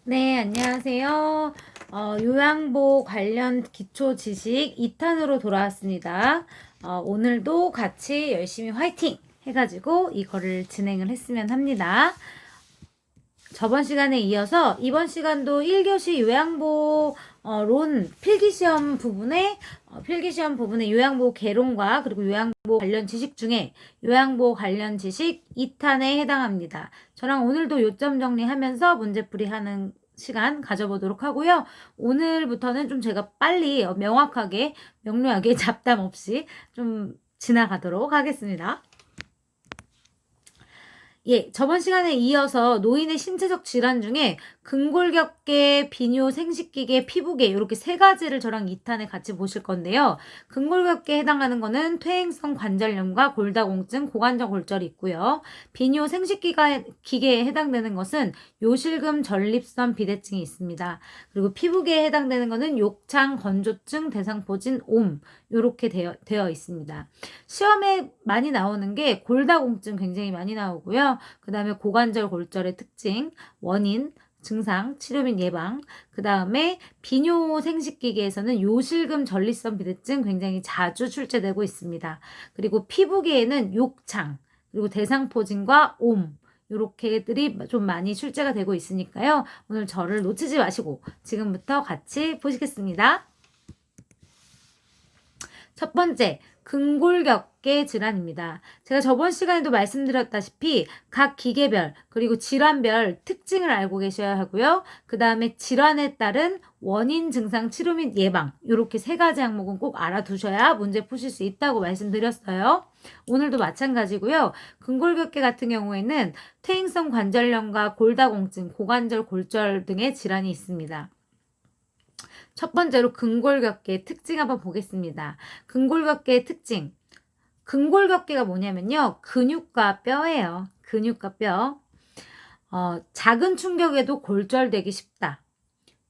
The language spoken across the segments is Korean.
네, 안녕하세요. 요양보 관련 기초 지식 2탄으로 돌아왔습니다. 오늘도 같이 열심히 화이팅! 해가지고 이거를 진행을 했으면 합니다. 저번 시간에 이어서 이번 시간도 1교시 요양보 론 필기시험 부분에 요양보 개론과 그리고 요양보 관련 지식 중에 요양보 관련 지식 2탄에 해당합니다. 저랑 오늘도 요점 정리하면서 문제풀이하는 시간 가져보도록 하고요. 오늘부터는 좀 제가 빨리 명확하게 명료하게 잡담 없이 좀 지나가도록 하겠습니다. 예, 저번 시간에 이어서 노인의 신체적 질환 중에 근골격계, 비뇨, 생식기계, 피부계 이렇게 세 가지를 저랑 2탄에 같이 보실 건데요. 근골격계에 해당하는 거는 퇴행성 관절염과 골다공증, 고관절 골절이 있고요. 비뇨, 생식기계에 해당되는 것은 요실금, 전립선, 비대증이 있습니다. 그리고 피부계에 해당되는 거는 욕창, 건조증, 대상포진, 옴 이렇게 되어 있습니다. 시험에 많이 나오는 게 골다공증 굉장히 많이 나오고요. 그 다음에 고관절 골절의 특징, 원인, 증상, 치료 및 예방. 그 다음에 비뇨 생식기계에서는 요실금 전립선 비대증 굉장히 자주 출제되고 있습니다. 그리고 피부계에는 욕창, 그리고 대상포진과 옴. 요렇게들이 좀 많이 출제가 되고 있으니까요. 오늘 저를 놓치지 마시고 지금부터 같이 보시겠습니다. 첫 번째, 근골격계 질환입니다. 제가 저번 시간에도 말씀드렸다시피 각 기계별 그리고 질환별 특징을 알고 계셔야 하고요. 그 다음에 질환에 따른 원인, 증상, 치료 및 예방 이렇게 세 가지 항목은 꼭 알아두셔야 문제 푸실 수 있다고 말씀드렸어요. 오늘도 마찬가지고요. 근골격계 같은 경우에는 퇴행성 관절염과 골다공증, 고관절 골절 등의 질환이 있습니다. 첫 번째로 근골격계의 특징 한번 보겠습니다. 근골격계의 특징. 근골격계가 뭐냐면요. 근육과 뼈예요. 근육과 뼈. 작은 충격에도 골절되기 쉽다.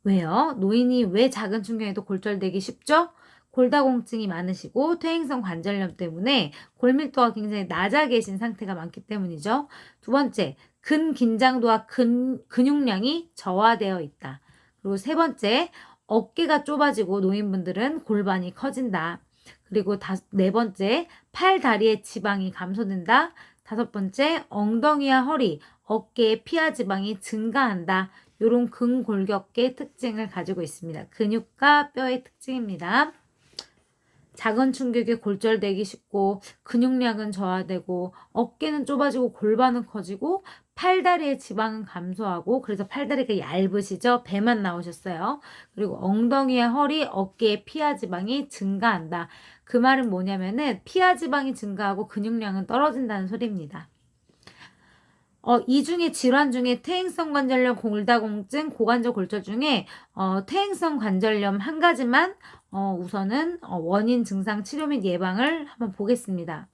왜요? 노인이 왜 작은 충격에도 골절되기 쉽죠? 골다공증이 많으시고 퇴행성 관절염 때문에 골밀도가 굉장히 낮아 계신 상태가 많기 때문이죠. 두 번째, 근긴장도와 근육량이 저하되어 있다. 그리고 세 번째, 어깨가 좁아지고 노인분들은 골반이 커진다. 그리고 네 번째, 팔, 다리의 지방이 감소된다. 다섯 번째, 엉덩이와 허리, 어깨의 피하 지방이 증가한다. 이런 근골격계 특징을 가지고 있습니다. 근육과 뼈의 특징입니다. 작은 충격에 골절되기 쉽고 근육량은 저하되고 어깨는 좁아지고 골반은 커지고 팔다리의 지방은 감소하고 그래서 팔다리가 얇으시죠? 배만 나오셨어요. 그리고 엉덩이와 허리, 어깨의 피하 지방이 증가한다. 그 말은 뭐냐면은 피하 지방이 증가하고 근육량은 떨어진다는 소리입니다. 이 중에 질환 중에 퇴행성 관절염, 골다공증, 고관절 골절 중에 퇴행성 관절염 한 가지만 우선은 원인, 증상, 치료 및 예방을 한번 보겠습니다.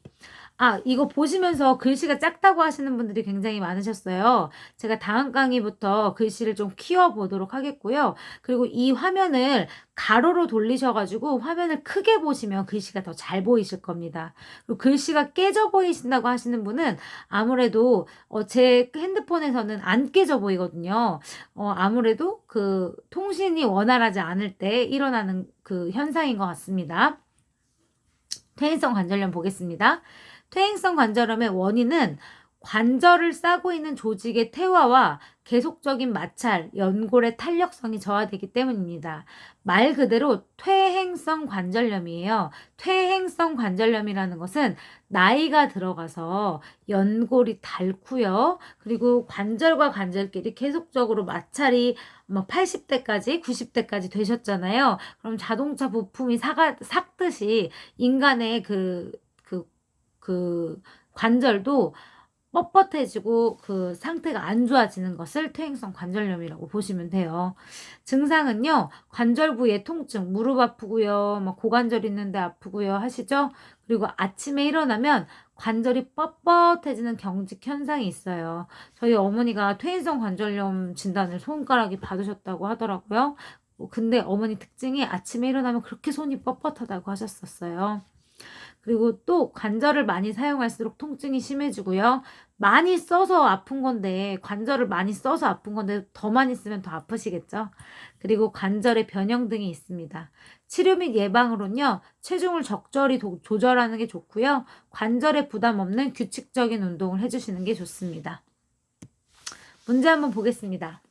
이거 보시면서 글씨가 작다고 하시는 분들이 굉장히 많으셨어요. 제가 다음 강의부터 글씨를 좀 키워보도록 하겠고요. 그리고 이 화면을 가로로 돌리셔가지고 화면을 크게 보시면 글씨가 더 잘 보이실 겁니다. 그리고 글씨가 깨져 보이신다고 하시는 분은 아무래도 제 핸드폰에서는 안 깨져 보이거든요. 아무래도 그 통신이 원활하지 않을 때 일어나는 그 현상인 것 같습니다. 퇴행성 관절염 보겠습니다. 퇴행성 관절염의 원인은 관절을 싸고 있는 조직의 퇴화와 계속적인 마찰, 연골의 탄력성이 저하되기 때문입니다. 말 그대로 퇴행성 관절염이에요. 퇴행성 관절염이라는 것은 나이가 들어가서 연골이 닳고요. 그리고 관절과 관절끼리 계속적으로 마찰이 80대까지, 90대까지 되셨잖아요. 그럼 자동차 부품이 삭듯이 인간의 그 관절도 뻣뻣해지고 그 상태가 안 좋아지는 것을 퇴행성 관절염이라고 보시면 돼요. 증상은요, 관절 부위의 통증, 무릎 아프고요, 고관절 있는데 아프고요 하시죠? 그리고 아침에 일어나면 관절이 뻣뻣해지는 경직 현상이 있어요. 저희 어머니가 퇴행성 관절염 진단을 손가락이 받으셨다고 하더라고요. 근데 어머니 특징이 아침에 일어나면 그렇게 손이 뻣뻣하다고 하셨었어요. 그리고 또 관절을 많이 사용할수록 통증이 심해지고요. 많이 써서 아픈 건데, 관절을 많이 써서 아픈 건데 더 많이 쓰면 더 아프시겠죠? 그리고 관절의 변형 등이 있습니다. 치료 및 예방으로는요, 체중을 적절히 조절하는 게 좋고요. 관절에 부담 없는 규칙적인 운동을 해주시는 게 좋습니다. 문제 한번 보겠습니다.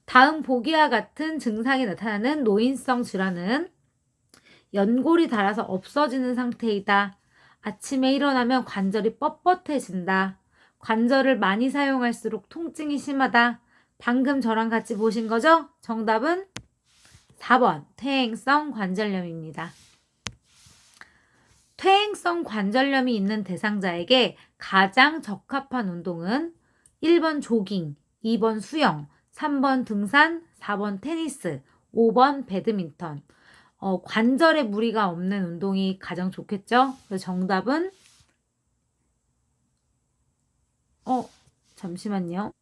다음 보기와 같은 증상이 나타나는 노인성 질환은 연골이 닳아서 없어지는 상태이다. 아침에 일어나면 관절이 뻣뻣해진다. 관절을 많이 사용할수록 통증이 심하다. 방금 저랑 같이 보신 거죠? 정답은 4번 퇴행성 관절염입니다. 퇴행성 관절염이 있는 대상자에게 가장 적합한 운동은 1번 조깅, 2번 수영, 3번 등산, 4번 테니스, 5번 배드민턴. 관절에 무리가 없는 운동이 가장 좋겠죠? 그래서 정답은 잠시만요.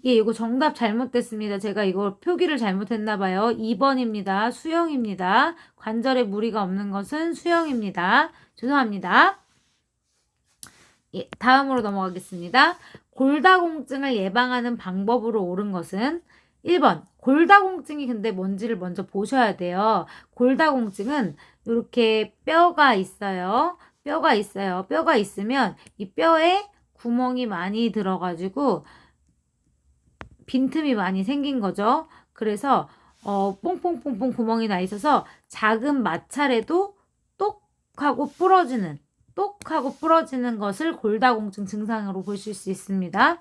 예, 이거 정답 잘못됐습니다. 제가 이거 표기를 잘못했나 봐요. 2번입니다. 수영입니다. 관절에 무리가 없는 것은 수영입니다. 죄송합니다. 예, 다음으로 넘어가겠습니다. 골다공증을 예방하는 방법으로 옳은 것은 1번 골다공증이 근데 뭔지를 먼저 보셔야 돼요. 골다공증은 이렇게 뼈가 있어요. 뼈가 있으면 이 뼈에 구멍이 많이 들어가지고 빈틈이 많이 생긴 거죠. 그래서 뽕뽕뽕뽕 구멍이 나 있어서 작은 마찰에도 똑 하고 부러지는 것을 골다공증 증상으로 보실 수 있습니다.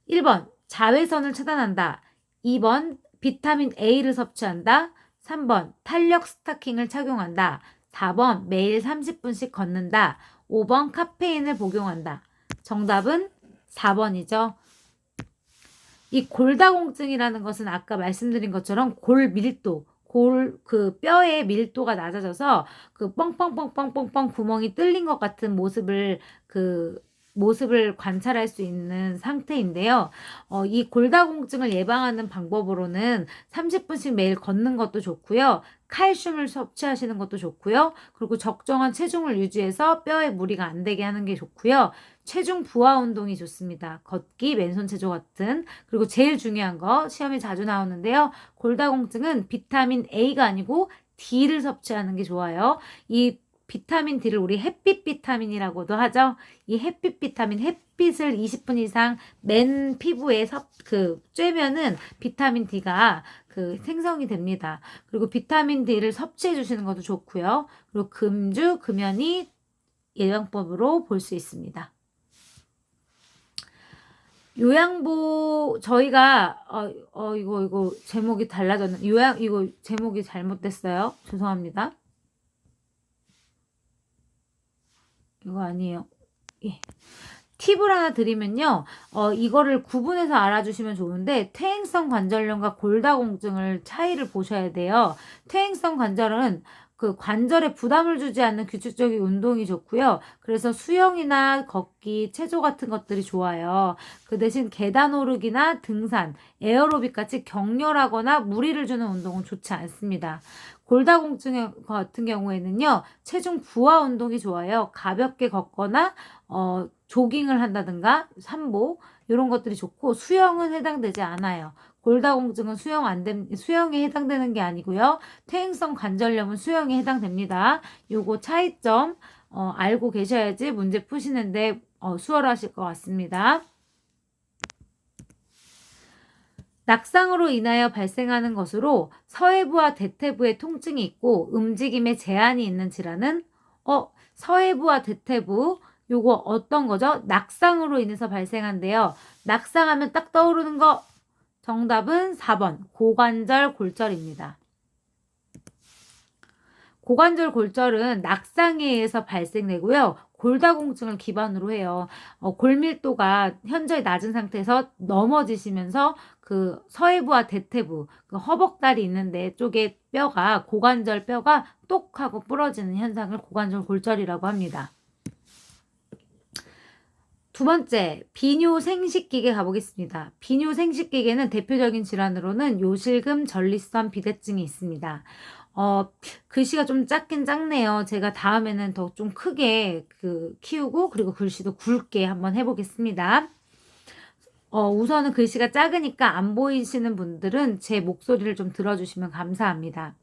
1번 자외선을 차단한다. 2번 비타민 A를 섭취한다. 3번 탄력 스타킹을 착용한다. 4번 매일 30분씩 걷는다. 5번 카페인을 복용한다. 정답은 4번이죠. 이 골다공증이라는 것은 아까 말씀드린 것처럼 그 뼈의 밀도가 낮아져서 그 뻥뻥뻥뻥뻥뻥 구멍이 뚫린 것 같은 모습을 관찰할 수 있는 상태인데요. 이 골다공증을 예방하는 방법으로는 30분씩 매일 걷는 것도 좋고요. 칼슘을 섭취하시는 것도 좋고요. 그리고 적정한 체중을 유지해서 뼈에 무리가 안 되게 하는 게 좋고요. 체중 부하 운동이 좋습니다. 걷기, 맨손 체조 같은. 그리고 제일 중요한 거 시험에 자주 나오는데요. 골다공증은 비타민 A가 아니고 D를 섭취하는 게 좋아요. 이 비타민 D를 우리 햇빛 비타민이라고도 하죠. 이 햇빛 비타민, 햇빛을 20분 이상 맨 피부에 쬐면은 비타민 D가 생성이 됩니다. 그리고 비타민 D를 섭취해 주시는 것도 좋고요. 그리고 금주, 금연이 예방법으로 볼 수 있습니다. 요양보 저희가 이거 제목이 달라졌네. 이거 제목이 잘못됐어요. 죄송합니다. 이거 아니에요. 예. 팁을 하나 드리면요. 이거를 구분해서 알아주시면 좋은데 퇴행성 관절염과 골다공증을 차이를 보셔야 돼요. 퇴행성 관절은 그 관절에 부담을 주지 않는 규칙적인 운동이 좋고요. 그래서 수영이나 걷기, 체조 같은 것들이 좋아요. 그 대신 계단 오르기나 등산, 에어로빅 같이 격렬하거나 무리를 주는 운동은 좋지 않습니다. 골다공증 같은 경우에는요. 체중 부하 운동이 좋아요. 가볍게 걷거나 조깅을 한다든가 산보 이런 것들이 좋고 수영은 해당되지 않아요. 골다공증은 수영에 해당되는 게 아니고요. 퇴행성 관절염은 수영에 해당됩니다. 요거 차이점 알고 계셔야지 문제 푸시는데 수월하실 것 같습니다. 낙상으로 인하여 발생하는 것으로 서해부와 대퇴부에 통증이 있고 움직임에 제한이 있는 질환은 서해부와 대퇴부 요거 어떤 거죠? 낙상으로 인해서 발생한대요. 낙상하면 딱 떠오르는 거 정답은 4번 고관절 골절입니다. 고관절 골절은 낙상에 의해서 발생되고요. 골다공증을 기반으로 해요. 골밀도가 현저히 낮은 상태에서 넘어지시면서 그 서해부와 대퇴부, 그 허벅다리 있는데 쪽에 고관절 뼈가 똑 하고 부러지는 현상을 고관절 골절이라고 합니다. 두 번째, 비뇨생식기계 가보겠습니다. 비뇨생식기계는 대표적인 질환으로는 요실금 전립선 비대증이 있습니다. 글씨가 좀 작긴 작네요. 제가 다음에는 더 좀 크게 키우고 그리고 글씨도 굵게 한번 해보겠습니다. 우선은 글씨가 작으니까 안 보이시는 분들은 제 목소리를 좀 들어주시면 감사합니다.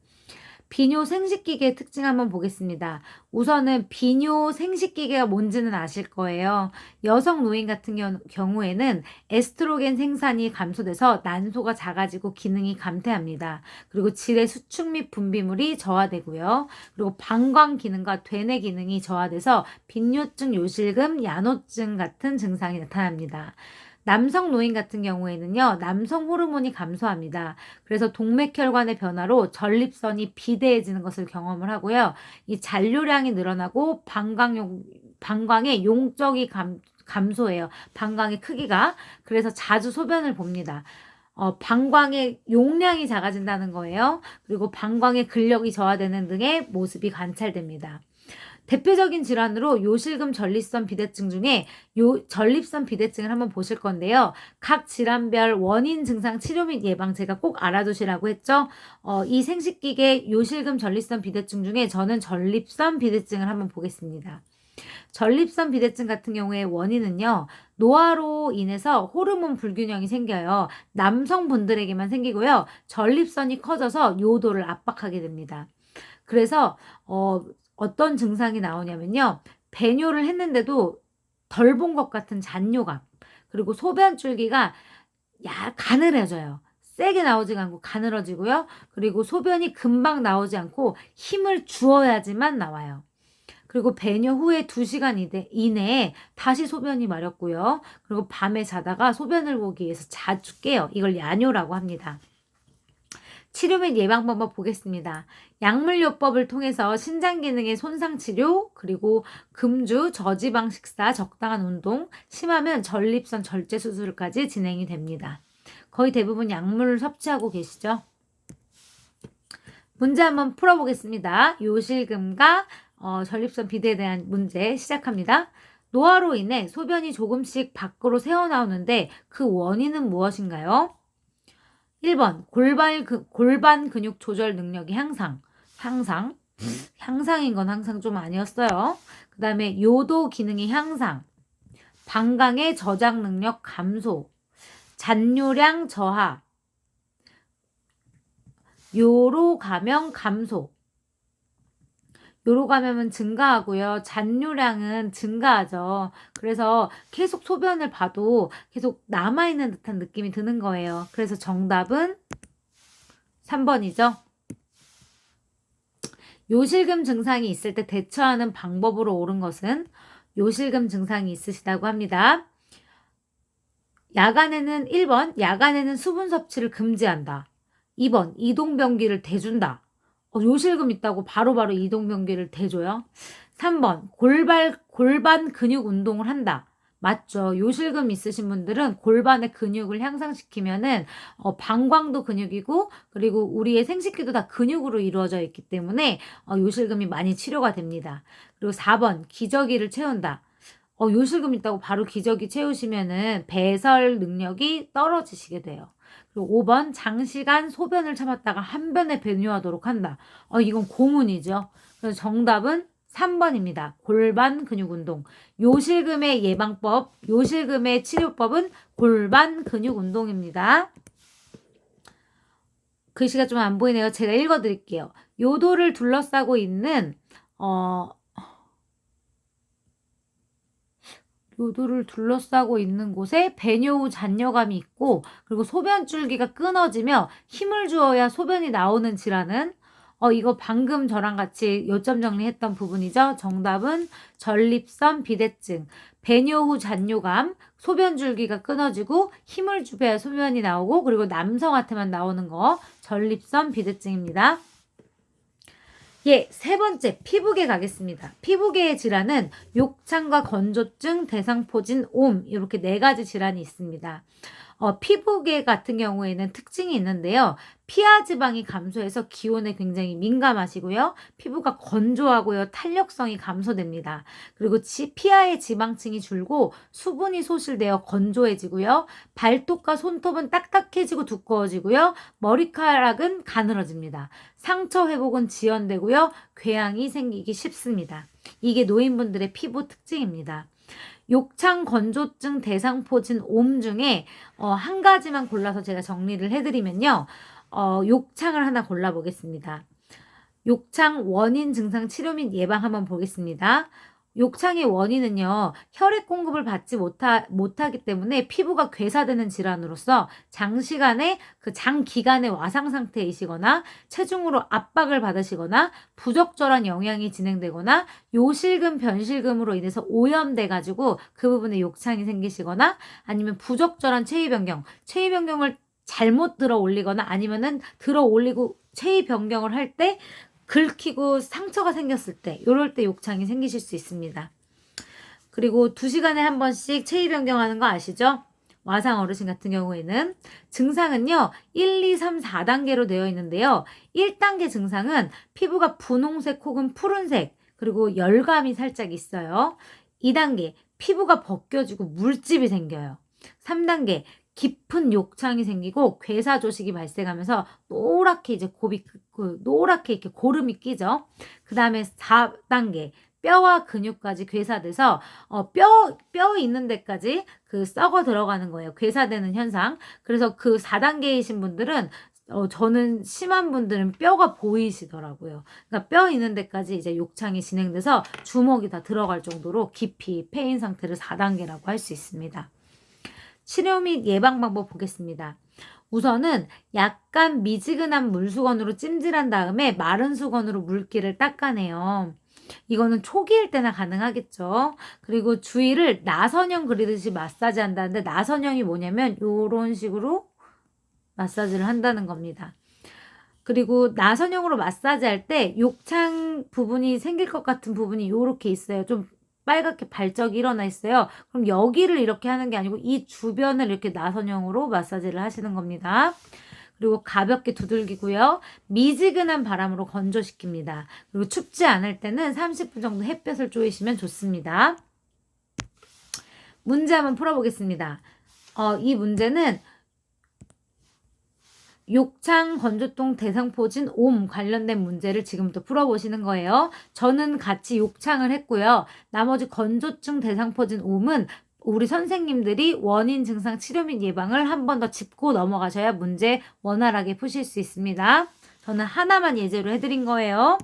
비뇨 생식기계의 특징 한번 보겠습니다. 우선은 비뇨 생식기계가 뭔지는 아실 거예요. 여성 노인 같은 경우에는 에스트로겐 생산이 감소돼서 난소가 작아지고 기능이 감퇴합니다. 그리고 질의 수축 및 분비물이 저하되고요. 그리고 방광 기능과 되뇌 기능이 저하돼서 빈뇨증, 요실금, 야노증 같은 증상이 나타납니다. 남성 노인 같은 경우에는요, 남성 호르몬이 감소합니다. 그래서 동맥혈관의 변화로 전립선이 비대해지는 것을 경험을 하고요. 이 잔류량이 늘어나고 방광의 용적이 감소해요. 방광의 크기가. 그래서 자주 소변을 봅니다. 방광의 용량이 작아진다는 거예요. 그리고 방광의 근력이 저하되는 등의 모습이 관찰됩니다. 대표적인 질환으로 요실금 전립선 비대증 중에 전립선 비대증을 한번 보실 건데요. 각 질환별 원인 증상 치료 및 예방 제가 꼭 알아두시라고 했죠. 이 생식기계 요실금 전립선 비대증 중에 저는 전립선 비대증을 한번 보겠습니다. 전립선 비대증 같은 경우에 원인은요. 노화로 인해서 호르몬 불균형이 생겨요. 남성분들에게만 생기고요. 전립선이 커져서 요도를 압박하게 됩니다. 그래서 어떤 증상이 나오냐면요. 배뇨를 했는데도 덜 본 것 같은 잔뇨감. 그리고 소변줄기가 가늘어져요. 세게 나오지가 않고 가늘어지고요. 그리고 소변이 금방 나오지 않고 힘을 주어야지만 나와요. 그리고 배뇨 후에 2시간 이내에 다시 소변이 마렵고요. 그리고 밤에 자다가 소변을 보기 위해서 자주 깨요. 이걸 야뇨라고 합니다. 치료 및 예방 방법 보겠습니다. 약물요법을 통해서 신장 기능의 손상 치료, 그리고 금주, 저지방 식사, 적당한 운동, 심하면 전립선 절제 수술까지 진행이 됩니다. 거의 대부분 약물을 섭취하고 계시죠? 문제 한번 풀어보겠습니다. 요실금과 전립선 비대에 대한 문제 시작합니다. 노화로 인해 소변이 조금씩 밖으로 새어나오는데 그 원인은 무엇인가요? 1번 골반 근육 조절 능력이 향상인 건 항상 좀 아니었어요. 그 다음에 요도 기능의 향상, 방광의 저장 능력 감소, 잔뇨량 저하, 요로 감염 감소. 요로 감염은 증가하고요. 잔뇨량은 증가하죠. 그래서 계속 소변을 봐도 계속 남아있는 듯한 느낌이 드는 거예요. 그래서 정답은 3번이죠. 요실금 증상이 있을 때 대처하는 방법으로 옳은 것은 요실금 증상이 있으시다고 합니다. 1번, 야간에는 수분 섭취를 금지한다. 2번, 이동변기를 대준다. 요실금 있다고 바로바로 이동변기를 대줘요. 3번, 골반 근육 운동을 한다. 맞죠. 요실금 있으신 분들은 골반의 근육을 향상시키면은 방광도 근육이고 그리고 우리의 생식기도 다 근육으로 이루어져 있기 때문에 요실금이 많이 치료가 됩니다. 그리고 4번, 기저귀를 채운다. 요실금 있다고 바로 기저귀 채우시면은 배설 능력이 떨어지시게 돼요. 그리고 5번, 장시간 소변을 참았다가 한 번에 배뇨하도록 한다. 이건 고문이죠. 그래서 정답은 3번입니다. 골반 근육 운동. 요실금의 예방법, 요실금의 치료법은 골반 근육 운동입니다. 글씨가 좀 안 보이네요. 제가 읽어드릴게요. 요도를 둘러싸고 있는 요도를 둘러싸고 있는 곳에 배뇨 후 잔뇨감이 있고 그리고 소변줄기가 끊어지며 힘을 주어야 소변이 나오는 질환은 이거 방금 저랑 같이 요점 정리했던 부분이죠. 정답은 전립선 비대증, 배뇨 후 잔뇨감, 소변줄기가 끊어지고 힘을 주어야 소변이 나오고 그리고 남성한테만 나오는 거 전립선 비대증입니다. 예, 3번째 피부계 가겠습니다. 피부계의 질환은 욕창과 건조증, 대상포진, 옴 이렇게 4가지 질환이 있습니다. 피부계 같은 경우에는 특징이 있는데요. 피하 지방이 감소해서 기온에 굉장히 민감하시고요. 피부가 건조하고요. 탄력성이 감소됩니다. 그리고 피하의 지방층이 줄고 수분이 소실되어 건조해지고요. 발톱과 손톱은 딱딱해지고 두꺼워지고요. 머리카락은 가늘어집니다. 상처 회복은 지연되고요. 궤양이 생기기 쉽습니다. 이게 노인분들의 피부 특징입니다. 욕창 건조증 대상포진 옴 중에 한 가지만 골라서 제가 정리를 해드리면요. 욕창을 하나 골라보겠습니다. 욕창 원인 증상 치료 및 예방 한번 보겠습니다. 욕창의 원인은요, 혈액 공급을 받지 못하기 때문에 피부가 괴사되는 질환으로서 장시간의 장기간의 와상 상태이시거나 체중으로 압박을 받으시거나 부적절한 영양이 진행되거나 요실금, 변실금으로 인해서 오염돼가지고 그 부분에 욕창이 생기시거나 아니면 부적절한 체위 변경을 잘못 들어 올리거나 아니면은 들어 올리고 체위 변경을 할 때 긁히고 상처가 생겼을 때 이럴 때 욕창이 생기실 수 있습니다. 그리고 2시간에 한 번씩 체위 변경하는 거 아시죠? 와상 어르신 같은 경우에는 증상은요 1, 2, 3, 4단계로 되어 있는데요. 1단계 증상은 피부가 분홍색 혹은 푸른색 그리고 열감이 살짝 있어요. 2단계 피부가 벗겨지고 물집이 생겨요. 3단계 깊은 욕창이 생기고 괴사 조식이 발생하면서 노랗게 이제 노랗게 이렇게 고름이 끼죠. 그 다음에 4단계 뼈와 근육까지 괴사돼서 뼈 있는 데까지 썩어 들어가는 거예요. 괴사되는 현상. 그래서 4단계이신 분들은 저는 심한 분들은 뼈가 보이시더라고요. 그러니까 뼈 있는 데까지 이제 욕창이 진행돼서 주먹이 다 들어갈 정도로 깊이 패인 상태를 4단계라고 할 수 있습니다. 치료 및 예방 방법 보겠습니다. 우선은 약간 미지근한 물수건으로 찜질한 다음에 마른 수건으로 물기를 닦아내요. 이거는 초기일 때나 가능하겠죠. 그리고 주위를 나선형 그리듯이 마사지 한다는데 나선형이 뭐냐면 이런 식으로 마사지를 한다는 겁니다. 그리고 나선형으로 마사지 할 때 욕창 부분이 생길 것 같은 부분이 이렇게 있어요. 좀 빨갛게 발적이 일어나 있어요. 그럼 여기를 이렇게 하는 게 아니고 이 주변을 이렇게 나선형으로 마사지를 하시는 겁니다. 그리고 가볍게 두들기고요. 미지근한 바람으로 건조시킵니다. 그리고 춥지 않을 때는 30분 정도 햇볕을 쬐시면 좋습니다. 문제 한번 풀어보겠습니다. 이 문제는 욕창, 건조통, 대상포진, 옴 관련된 문제를 지금부터 풀어보시는 거예요. 저는 같이 욕창을 했고요. 나머지 건조증, 대상포진, 옴은 우리 선생님들이 원인 증상 치료 및 예방을 한 번 더 짚고 넘어가셔야 문제 원활하게 푸실 수 있습니다. 저는 하나만 예제로 해드린 거예요.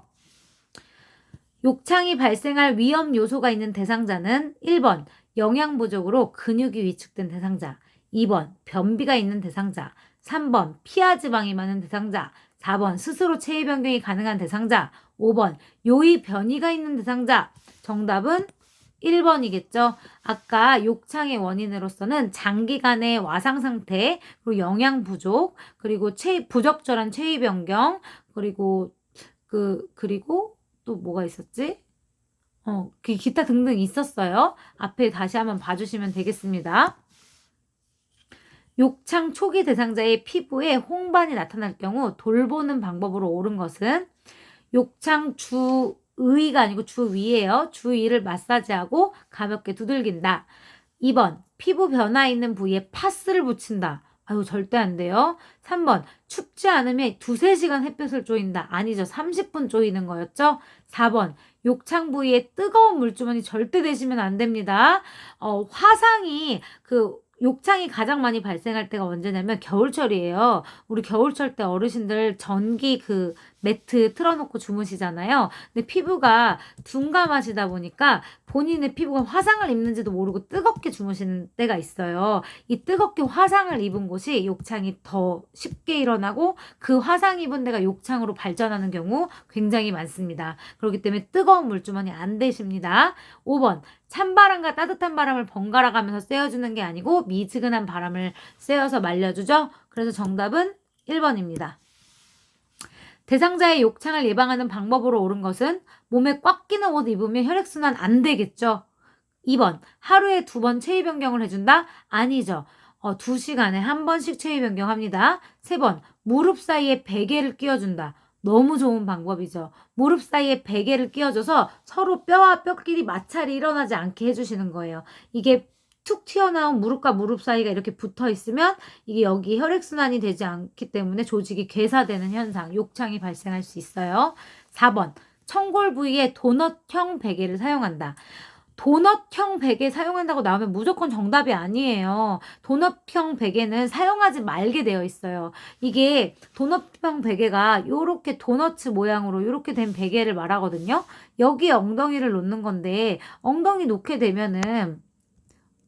욕창이 발생할 위험 요소가 있는 대상자는 1번 영양 부족으로 근육이 위축된 대상자, 2번 변비가 있는 대상자, 3번 피하 지방이 많은 대상자, 4번 스스로 체위 변경이 가능한 대상자, 5번 요의 변이가 있는 대상자. 정답은 1번이겠죠. 아까 욕창의 원인으로서는 장기간의 와상 상태, 그리고 영양 부족, 그리고 부적절한 체위 변경, 그리고 그리고 또 뭐가 있었지? 기타 등등 있었어요. 앞에 다시 한번 봐주시면 되겠습니다. 욕창 초기 대상자의 피부에 홍반이 나타날 경우 돌보는 방법으로 옳은 것은 욕창 주의가 아니고 주위예요. 주위를 마사지하고 가볍게 두들긴다. 2번 피부 변화 있는 부위에 파스를 붙인다. 아유 절대 안 돼요. 3번 춥지 않으면 2-3시간 햇볕을 쬐인다. 아니죠. 30분 쬐이는 거였죠. 4번 욕창 부위에 뜨거운 물주머니 절대 대시면 안 됩니다. 화상이 욕창이 가장 많이 발생할 때가 언제냐면 겨울철이에요. 우리 겨울철 때 어르신들 전기 매트 틀어놓고 주무시잖아요. 근데 피부가 둔감하시다 보니까 본인의 피부가 화상을 입는지도 모르고 뜨겁게 주무시는 때가 있어요. 이 뜨겁게 화상을 입은 곳이 욕창이 더 쉽게 일어나고 그 화상 입은 데가 욕창으로 발전하는 경우 굉장히 많습니다. 그렇기 때문에 뜨거운 물주머니 안 되십니다. 5번 찬바람과 따뜻한 바람을 번갈아 가면서 쐬어주는 게 아니고 미지근한 바람을 쐬어서 말려주죠. 그래서 정답은 1번입니다. 대상자의 욕창을 예방하는 방법으로 옳은 것은 몸에 꽉 끼는 옷 입으면 혈액순환 안 되겠죠. 2번 하루에 2번 체위 변경을 해준다? 아니죠. 2시간에 한 번씩 체위 변경합니다. 3번, 무릎 사이에 베개를 끼워준다. 너무 좋은 방법이죠. 무릎 사이에 베개를 끼워줘서 서로 뼈와 뼈끼리 마찰이 일어나지 않게 해주시는 거예요. 이게 툭 튀어나온 무릎과 무릎 사이가 이렇게 붙어 있으면 이게 여기 혈액순환이 되지 않기 때문에 조직이 괴사되는 현상, 욕창이 발생할 수 있어요. 4번, 청골 부위에 도넛형 베개를 사용한다. 도넛형 베개 사용한다고 나오면 무조건 정답이 아니에요. 도넛형 베개는 사용하지 말게 되어 있어요. 이게 도넛형 베개가 요렇게 도넛 모양으로 요렇게 된 베개를 말하거든요. 여기에 엉덩이를 놓는 건데 엉덩이 놓게 되면은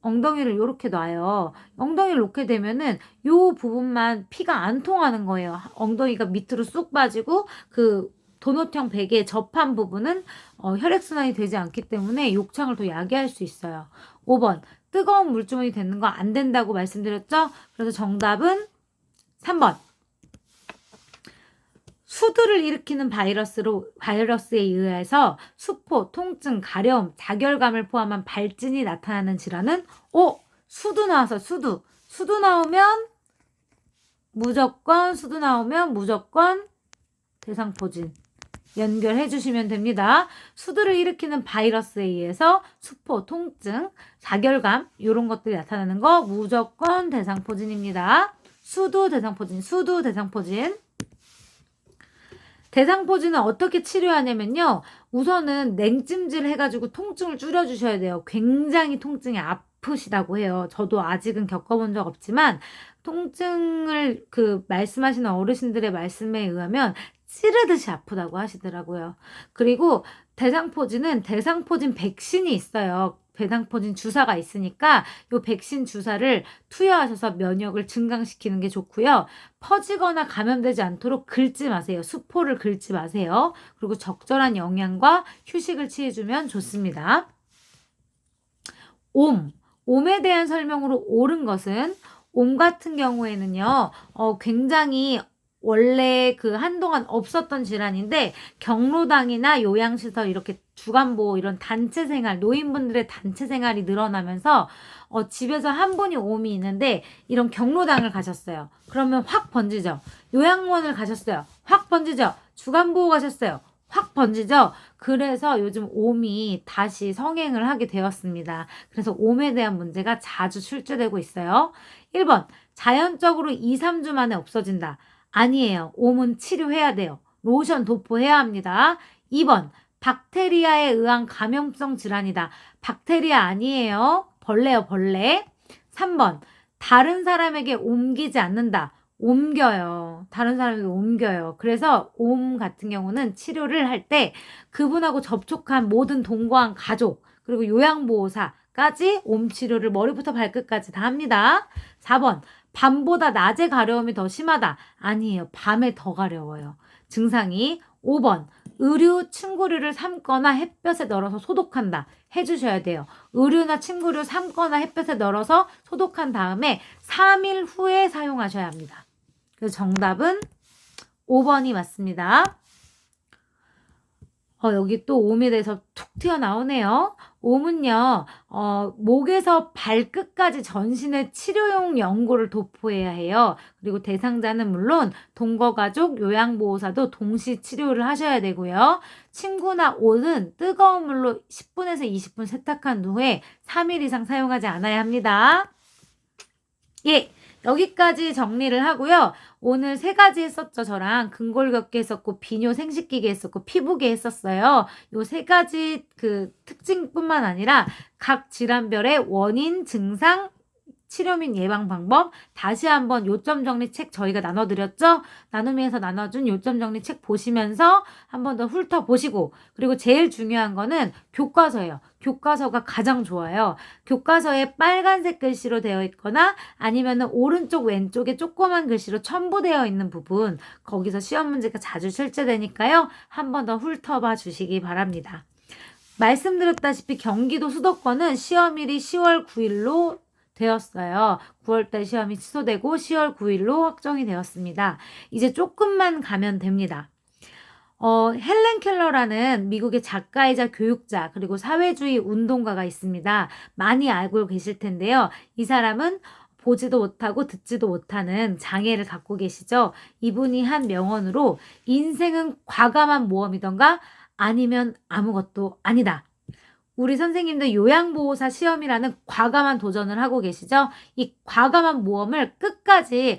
엉덩이를 요렇게 놔요. 엉덩이를 놓게 되면은 요 부분만 피가 안 통하는 거예요. 엉덩이가 밑으로 쑥 빠지고 그 도넛형 베개에 접한 부분은 혈액순환이 되지 않기 때문에 욕창을 더 야기할 수 있어요. 5번, 뜨거운 물주머니 되는 거 안 된다고 말씀드렸죠? 그래서 정답은 3번. 수두를 일으키는 바이러스에 의해서 수포, 통증, 가려움, 자결감을 포함한 발진이 나타나는 질환은 수두 나와서 수두 나오면 무조건 대상포진 연결해 주시면 됩니다. 수두를 일으키는 바이러스에 의해서 수포, 통증, 자결감 이런 것들이 나타나는 거 무조건 대상포진입니다. 수두, 대상포진. 대상포진은 어떻게 치료하냐면요. 우선은 냉찜질 해가지고 통증을 줄여주셔야 돼요. 굉장히 통증이 아프시다고 해요. 저도 아직은 겪어본 적 없지만 통증을 말씀하시는 어르신들의 말씀에 의하면 찌르듯이 아프다고 하시더라고요. 그리고 대상포진은 대상포진 백신이 있어요. 대상포진 주사가 있으니까 요 백신 주사를 투여하셔서 면역을 증강시키는 게 좋고요. 퍼지거나 감염되지 않도록 긁지 마세요. 수포를 긁지 마세요. 그리고 적절한 영양과 휴식을 취해주면 좋습니다. 옴에 대한 설명으로 옳은 것은 옴 같은 경우에는요. 굉장히 원래 한동안 없었던 질환인데 경로당이나 요양시설 이렇게 주간보호 이런 단체 생활, 노인분들의 단체 생활이 늘어나면서 집에서 한 분이 옴이 있는데 이런 경로당을 가셨어요. 그러면 확 번지죠. 요양원을 가셨어요. 확 번지죠. 주간보호 가셨어요. 확 번지죠. 그래서 요즘 옴이 다시 성행을 하게 되었습니다. 그래서 옴에 대한 문제가 자주 출제되고 있어요. 1번, 자연적으로 2, 3주 만에 없어진다. 아니에요. 옴은 치료해야 돼요. 로션 도포해야 합니다. 2번, 박테리아에 의한 감염성 질환이다. 박테리아 아니에요. 벌레요, 벌레. 3번, 다른 사람에게 옮기지 않는다. 옮겨요. 다른 사람에게 옮겨요. 그래서 옴 같은 경우는 치료를 할 때 그분하고 접촉한 모든 동거한 가족 그리고 요양보호사까지 옴 치료를 머리부터 발끝까지 다 합니다. 4번, 밤보다 낮에 가려움이 더 심하다. 아니에요. 밤에 더 가려워요. 증상이. 5번, 의류, 침구류를 삶거나 햇볕에 널어서 소독한다. 해주셔야 돼요. 의류나 침구류 삶거나 햇볕에 널어서 소독한 다음에 3일 후에 사용하셔야 합니다. 그래서 정답은 5번이 맞습니다. 여기 또 옴에 대해서 툭 튀어나오네요. 옴은요, 목에서 발끝까지 전신의 치료용 연고를 도포해야 해요. 그리고 대상자는 물론 동거가족, 요양보호사도 동시 치료를 하셔야 되고요. 침구나 옷은 뜨거운 물로 10분에서 20분 세탁한 후에 3일 이상 사용하지 않아야 합니다. 예. 여기까지 정리를 하고요. 오늘 3가지 했었죠. 저랑 근골격계 했었고 비뇨 생식기계 했었고 피부계 했었어요. 요 3가지 특징뿐만 아니라 각 질환별의 원인, 증상, 치료 및 예방 방법 다시 한번 요점 정리 책 저희가 나눠드렸죠. 나눔이에서 나눠준 요점 정리 책 보시면서 한 번 더 훑어보시고 그리고 제일 중요한 거는 교과서예요. 교과서가 가장 좋아요. 교과서에 빨간색 글씨로 되어 있거나 아니면은 오른쪽 왼쪽에 조그만 글씨로 첨부되어 있는 부분 거기서 시험 문제가 자주 출제되니까요. 한 번 더 훑어봐 주시기 바랍니다. 말씀드렸다시피 경기도 수도권은 시험일이 10월 9일로 되었어요. 9월달 시험이 취소되고 10월 9일로 확정이 되었습니다. 이제 조금만 가면 됩니다. 헬렌 켈러라는 미국의 작가이자 교육자 그리고 사회주의 운동가가 있습니다. 많이 알고 계실 텐데요. 이 사람은 보지도 못하고 듣지도 못하는 장애를 갖고 계시죠. 이분이 한 명언으로 인생은 과감한 모험이던가 아니면 아무것도 아니다. 우리 선생님도 요양보호사 시험이라는 과감한 도전을 하고 계시죠. 이 과감한 모험을 끝까지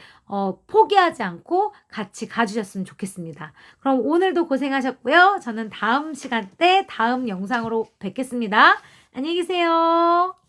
포기하지 않고 같이 가주셨으면 좋겠습니다. 그럼 오늘도 고생하셨고요. 저는 다음 시간 때 다음 영상으로 뵙겠습니다. 안녕히 계세요.